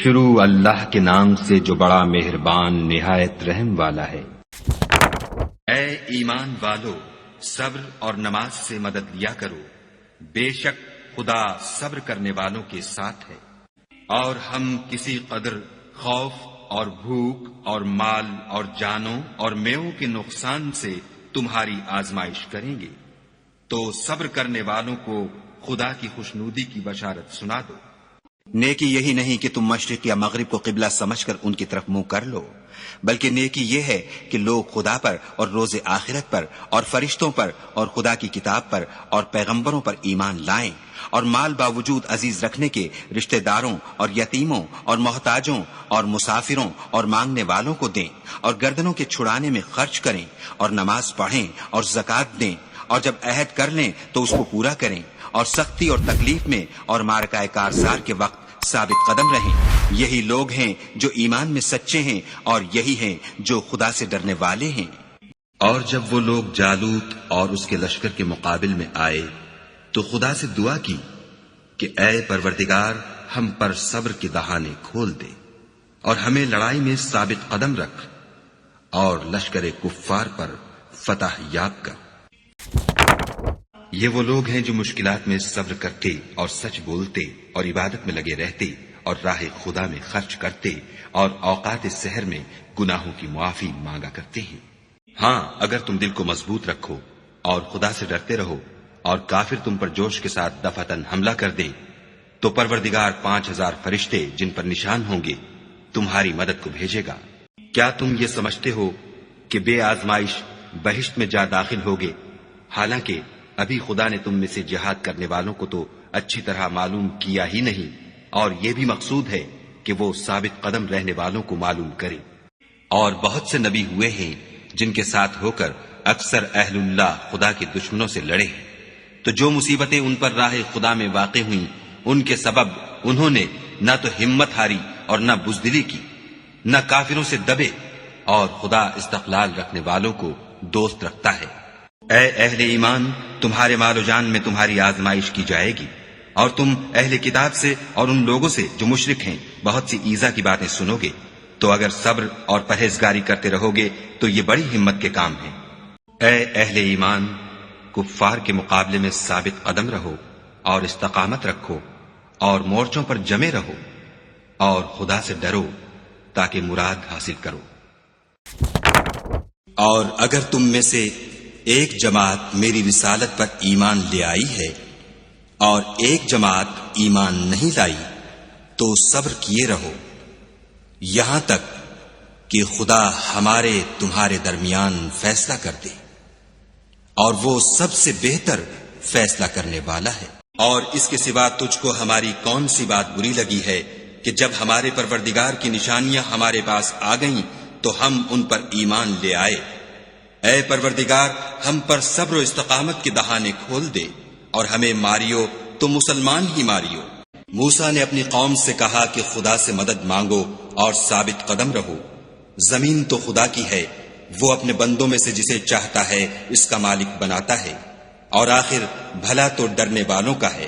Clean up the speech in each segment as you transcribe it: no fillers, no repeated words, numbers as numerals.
شروع اللہ کے نام سے جو بڑا مہربان نہایت رحم والا ہے۔ اے ایمان والو، صبر اور نماز سے مدد لیا کرو، بے شک خدا صبر کرنے والوں کے ساتھ ہے۔ اور ہم کسی قدر خوف اور بھوک اور مال اور جانوں اور میووں کے نقصان سے تمہاری آزمائش کریں گے، تو صبر کرنے والوں کو خدا کی خوشنودی کی بشارت سنا دو۔ نیکی یہی نہیں کہ تم مشرق یا مغرب کو قبلہ سمجھ کر ان کی طرف منہ کر لو، بلکہ نیکی یہ ہے کہ لوگ خدا پر اور روز آخرت پر اور فرشتوں پر اور خدا کی کتاب پر اور پیغمبروں پر ایمان لائیں، اور مال باوجود عزیز رکھنے کے رشتہ داروں اور یتیموں اور محتاجوں اور مسافروں اور مانگنے والوں کو دیں، اور گردنوں کے چھڑانے میں خرچ کریں، اور نماز پڑھیں اور زکوٰۃ دیں، اور جب عہد کر لیں تو اس کو پورا کریں، اور سختی اور تکلیف میں اور معرکہ کارزار کے وقت ثابت قدم رہیں۔ یہی لوگ ہیں جو ایمان میں سچے ہیں، اور یہی ہیں جو خدا سے ڈرنے والے ہیں۔ اور جب وہ لوگ جالوت اور اس کے لشکر کے مقابل میں آئے تو خدا سے دعا کی کہ اے پروردگار، ہم پر صبر کے دہانے کھول دے اور ہمیں لڑائی میں ثابت قدم رکھ، اور لشکر کفار پر فتح یاب کر۔ یہ وہ لوگ ہیں جو مشکلات میں صبر کرتے اور سچ بولتے اور عبادت میں لگے رہتے اور راہ خدا میں خرچ کرتے اور اوقات سحر میں گناہوں کی معافی مانگا کرتے ہیں۔ ہاں، اگر تم دل کو مضبوط رکھو اور خدا سے ڈرتے رہو اور کافر تم پر جوش کے ساتھ دفعتاً حملہ کر دے، تو پروردگار 5000 فرشتے جن پر نشان ہوں گے تمہاری مدد کو بھیجے گا۔ کیا تم یہ سمجھتے ہو کہ بے آزمائش بہشت میں جا داخل ہوگے، حالانکہ ابھی خدا نے تم میں سے جہاد کرنے والوں کو تو اچھی طرح معلوم کیا ہی نہیں، اور یہ بھی مقصود ہے کہ وہ ثابت قدم رہنے والوں کو معلوم کرے۔ اور بہت سے نبی ہوئے ہیں جن کے ساتھ ہو کر اکثر اہل اللہ خدا کے دشمنوں سے لڑے ہیں، تو جو مصیبتیں ان پر راہ خدا میں واقع ہوئیں ان کے سبب انہوں نے نہ تو ہمت ہاری اور نہ بزدلی کی، نہ کافروں سے دبے، اور خدا استقلال رکھنے والوں کو دوست رکھتا ہے۔ اے اہل ایمان، تمہارے مال و جان میں تمہاری آزمائش کی جائے گی، اور تم اہل کتاب سے اور ان لوگوں سے جو مشرک ہیں بہت سی ایذا کی باتیں سنو گے، تو اگر صبر اور پرہیزگاری کرتے رہو گے تو یہ بڑی ہمت کے کام ہیں۔ اے اہل ایمان، کفار کے مقابلے میں ثابت قدم رہو اور استقامت رکھو اور مورچوں پر جمے رہو، اور خدا سے ڈرو تاکہ مراد حاصل کرو۔ اور اگر تم میں سے ایک جماعت میری رسالت پر ایمان لے آئی ہے اور ایک جماعت ایمان نہیں لائی، تو صبر کیے رہو یہاں تک کہ خدا ہمارے تمہارے درمیان فیصلہ کر دے، اور وہ سب سے بہتر فیصلہ کرنے والا ہے۔ اور اس کے سوا تجھ کو ہماری کون سی بات بری لگی ہے کہ جب ہمارے پروردگار کی نشانیاں ہمارے پاس آ گئیں تو ہم ان پر ایمان لے آئے؟ اے پروردگار، ہم پر صبر و استقامت کے دہانے کھول دے، اور ہمیں ماریو تو مسلمان ہی ماریو۔ موسیٰ نے اپنی قوم سے کہا کہ خدا سے مدد مانگو اور ثابت قدم رہو، زمین تو خدا کی ہے، وہ اپنے بندوں میں سے جسے چاہتا ہے اس کا مالک بناتا ہے، اور آخر بھلا تو ڈرنے والوں کا ہے۔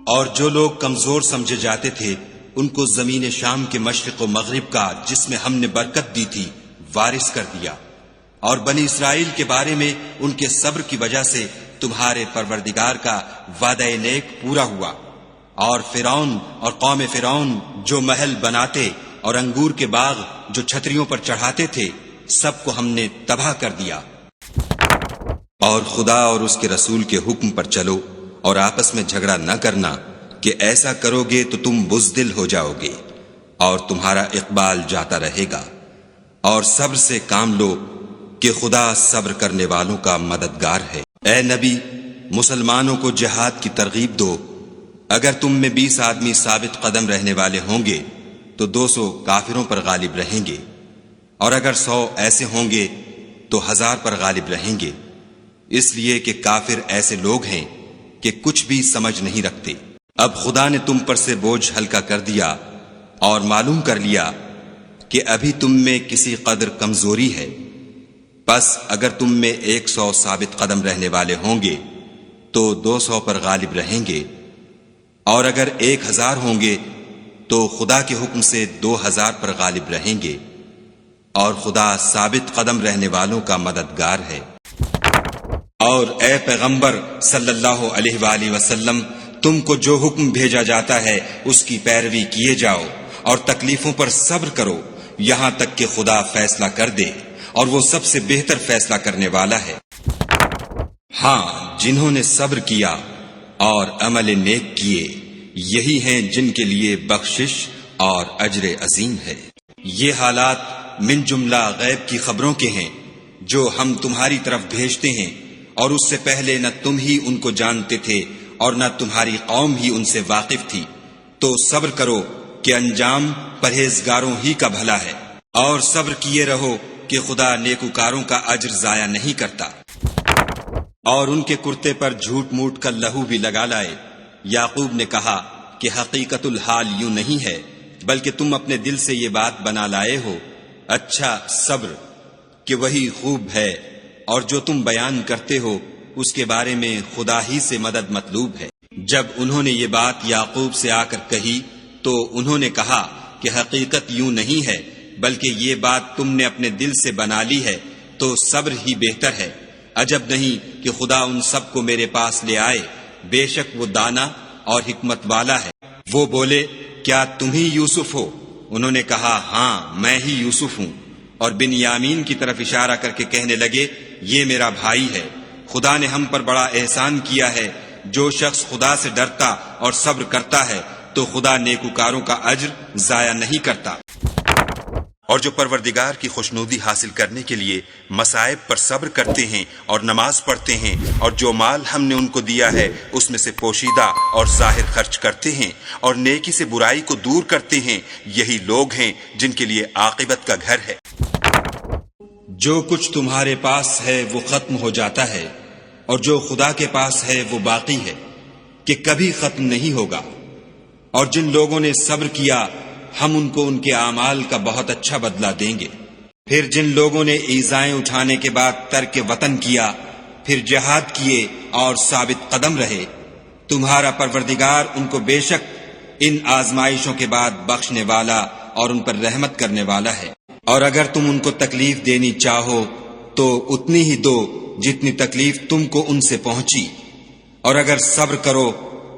اور جو لوگ کمزور سمجھے جاتے تھے ان کو زمین شام کے مشرق و مغرب کا جس میں ہم نے برکت دی تھی وارث کر دیا، اور بنی اسرائیل کے بارے میں ان کے صبر کی وجہ سے تمہارے پروردگار کا وعدہ نیک پورا ہوا۔ اور فرعون اور قوم فرعون جو محل بناتے اور انگور کے باغ جو چھتریوں پر چڑھاتے تھے، سب کو ہم نے تباہ کر دیا۔ اور خدا اور اس کے رسول کے حکم پر چلو اور آپس میں جھگڑا نہ کرنا، کہ ایسا کرو گے تو تم بزدل ہو جاؤ گے اور تمہارا اقبال جاتا رہے گا۔ اور صبر سے کام لو کہ خدا صبر کرنے والوں کا مددگار ہے۔ اے نبی، مسلمانوں کو جہاد کی ترغیب دو۔ اگر تم میں 20 آدمی ثابت قدم رہنے والے ہوں گے تو 200 کافروں پر غالب رہیں گے، اور اگر 100 ایسے ہوں گے تو 1000 پر غالب رہیں گے، اس لیے کہ کافر ایسے لوگ ہیں کہ کچھ بھی سمجھ نہیں رکھتے۔ اب خدا نے تم پر سے بوجھ ہلکا کر دیا اور معلوم کر لیا کہ ابھی تم میں کسی قدر کمزوری ہے، پس اگر تم میں 100 ثابت قدم رہنے والے ہوں گے تو 200 پر غالب رہیں گے، اور اگر 1000 ہوں گے تو خدا کے حکم سے 2000 پر غالب رہیں گے، اور خدا ثابت قدم رہنے والوں کا مددگار ہے۔ اور اے پیغمبر صلی اللہ علیہ وآلہ وسلم، تم کو جو حکم بھیجا جاتا ہے اس کی پیروی کیے جاؤ، اور تکلیفوں پر صبر کرو یہاں تک کہ خدا فیصلہ کر دے، اور وہ سب سے بہتر فیصلہ کرنے والا ہے۔ ہاں، جنہوں نے صبر کیا اور عمل نیک کیے، یہی ہیں جن کے لیے بخشش اور اجر عظیم ہے۔ یہ حالات من جملہ غیب کی خبروں کے ہیں جو ہم تمہاری طرف بھیجتے ہیں، اور اس سے پہلے نہ تم ہی ان کو جانتے تھے اور نہ تمہاری قوم ہی ان سے واقف تھی۔ تو صبر کرو کہ انجام پرہیزگاروں ہی کا بھلا ہے، اور صبر کیے رہو کہ خدا نیکوکاروں کا اجر ضائع نہیں کرتا۔ اور ان کے کرتے پر جھوٹ موٹ کا لہو بھی لگا لائے۔ یعقوب نے کہا کہ حقیقت الحال یوں نہیں ہے، بلکہ تم اپنے دل سے یہ بات بنا لائے ہو۔ اچھا، صبر کہ وہی خوب ہے، اور جو تم بیان کرتے ہو اس کے بارے میں خدا ہی سے مدد مطلوب ہے۔ جب انہوں نے یہ بات یعقوب سے آ کر کہی تو انہوں نے کہا کہ حقیقت یوں نہیں ہے، بلکہ یہ بات تم نے اپنے دل سے بنا لی ہے، تو صبر ہی بہتر ہے۔ عجب نہیں کہ خدا ان سب کو میرے پاس لے آئے، بے شک وہ دانا اور حکمت والا ہے۔ وہ بولے، کیا تم ہی یوسف ہو؟ انہوں نے کہا، ہاں میں ہی یوسف ہوں، اور بنیامین کی طرف اشارہ کر کے کہنے لگے، یہ میرا بھائی ہے۔ خدا نے ہم پر بڑا احسان کیا ہے۔ جو شخص خدا سے ڈرتا اور صبر کرتا ہے تو خدا نیکوکاروں کا اجر ضائع نہیں کرتا۔ اور جو پروردگار کی خوشنودی حاصل کرنے کے لیے مصائب پر صبر کرتے ہیں اور نماز پڑھتے ہیں، اور جو مال ہم نے ان کو دیا ہے اس میں سے پوشیدہ اور ظاہر خرچ کرتے ہیں، اور نیکی سے برائی کو دور کرتے ہیں، یہی لوگ ہیں جن کے لیے عاقبت کا گھر ہے۔ جو کچھ تمہارے پاس ہے وہ ختم ہو جاتا ہے، اور جو خدا کے پاس ہے وہ باقی ہے کہ کبھی ختم نہیں ہوگا۔ اور جن لوگوں نے صبر کیا ہم ان کو ان کے اعمال کا بہت اچھا بدلہ دیں گے۔ پھر جن لوگوں نے ایذائیں اٹھانے کے بعد ترک وطن کیا، پھر جہاد کیے اور ثابت قدم رہے، تمہارا پروردگار ان کو بے شک ان آزمائشوں کے بعد بخشنے والا اور ان پر رحمت کرنے والا ہے۔ اور اگر تم ان کو تکلیف دینی چاہو تو اتنی ہی دو جتنی تکلیف تم کو ان سے پہنچی، اور اگر صبر کرو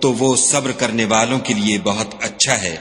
تو وہ صبر کرنے والوں کے لیے بہت اچھا ہے۔